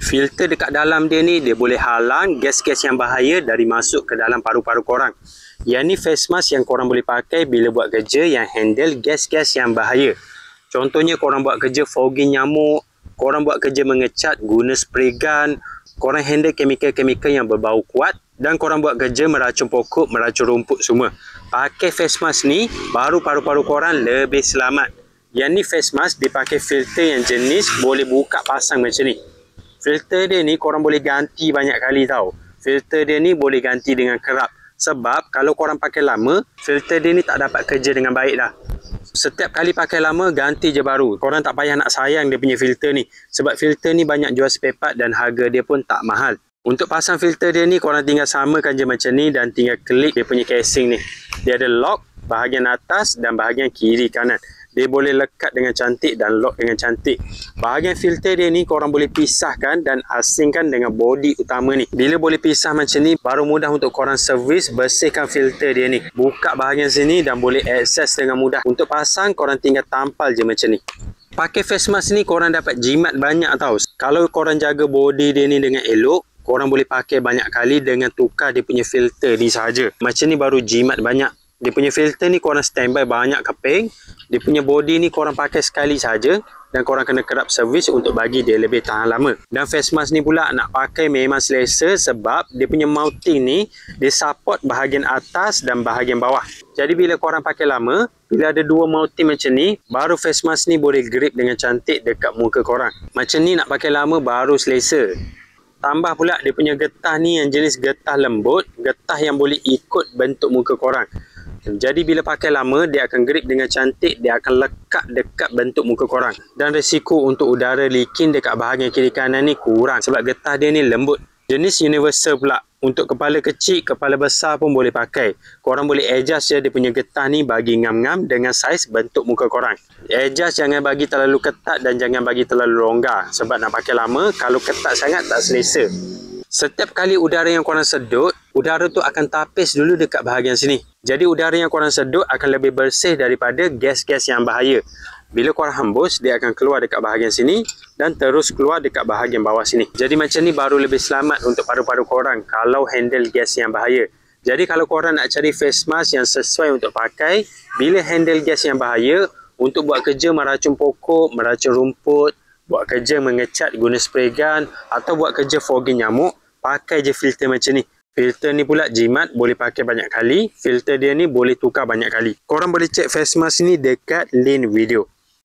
Filter dekat dalam dia ni, dia boleh halang gas-gas yang bahaya dari masuk ke dalam paru-paru korang. Yang ni face mask yang korang boleh pakai bila buat kerja yang handle gas-gas yang bahaya. Contohnya korang buat kerja fogging nyamuk, korang buat kerja mengecat guna spray gun, korang handle kemikal-kemikal yang berbau kuat, dan korang buat kerja meracun pokok, meracun rumput semua. Pakai face mask ni, baru paru-paru korang lebih selamat. Yang ni face mask dipakai filter yang jenis boleh buka pasang macam ni. Filter dia ni korang boleh ganti banyak kali tau. Filter dia ni boleh ganti dengan kerap. Sebab kalau korang pakai lama, filter dia ni tak dapat kerja dengan baik dah. Setiap kali pakai lama, ganti je baru. Korang tak payah nak sayang dia punya filter ni. Sebab filter ni banyak jual spare part dan harga dia pun tak mahal. Untuk pasang filter dia ni, korang tinggal samakan je macam ni dan tinggal klik dia punya casing ni. Dia ada lock bahagian atas dan bahagian kiri kanan. Dia boleh lekat dengan cantik dan lock dengan cantik. Bahagian filter dia ni korang boleh pisahkan dan asingkan dengan body utama ni. Bila boleh pisah macam ni, baru mudah untuk korang servis, bersihkan filter dia ni. Buka bahagian sini dan boleh akses dengan mudah. Untuk pasang, korang tinggal tampal je macam ni. Pakai face mask ni korang dapat jimat banyak tau. Kalau korang jaga body dia ni dengan elok, korang boleh pakai banyak kali dengan tukar dia punya filter ni sahaja. Macam ni baru jimat banyak. Dia punya filter ni korang standby banyak keping. Dia punya body ni korang pakai sekali saja dan korang kena kerap servis untuk bagi dia lebih tahan lama. Dan face mask ni pula nak pakai memang selesa sebab dia punya mounting ni dia support bahagian atas dan bahagian bawah. Jadi bila korang pakai lama, bila ada dua mounting macam ni, baru face mask ni boleh grip dengan cantik dekat muka korang. Macam ni nak pakai lama baru selesa. Tambah pula dia punya getah ni yang jenis getah lembut, getah yang boleh ikut bentuk muka korang. Jadi bila pakai lama, dia akan grip dengan cantik, dia akan lekat dekat bentuk muka korang. Dan risiko untuk udara leaking dekat bahagian kiri kanan ni kurang sebab getah dia ni lembut. Jenis universal pula. Untuk kepala kecil, kepala besar pun boleh pakai. Korang boleh adjust je dia punya getah ni bagi ngam-ngam dengan saiz bentuk muka korang. Adjust jangan bagi terlalu ketat dan jangan bagi terlalu longgar. Sebab nak pakai lama, kalau ketat sangat tak selesa. Setiap kali udara yang korang sedut, udara tu akan tapis dulu dekat bahagian sini. Jadi udara yang korang sedut akan lebih bersih daripada gas-gas yang bahaya. Bila korang hembus, dia akan keluar dekat bahagian sini dan terus keluar dekat bahagian bawah sini. Jadi macam ni baru lebih selamat untuk paru-paru korang kalau handle gas yang bahaya. Jadi kalau korang nak cari face mask yang sesuai untuk pakai bila handle gas yang bahaya, untuk buat kerja meracun pokok, meracun rumput, buat kerja mengecat guna spray gun atau buat kerja fogging nyamuk, pakai je filter macam ni. Filter ni pula jimat, boleh pakai banyak kali. Filter dia ni boleh tukar banyak kali. Korang boleh cek face mask ni dekat link video.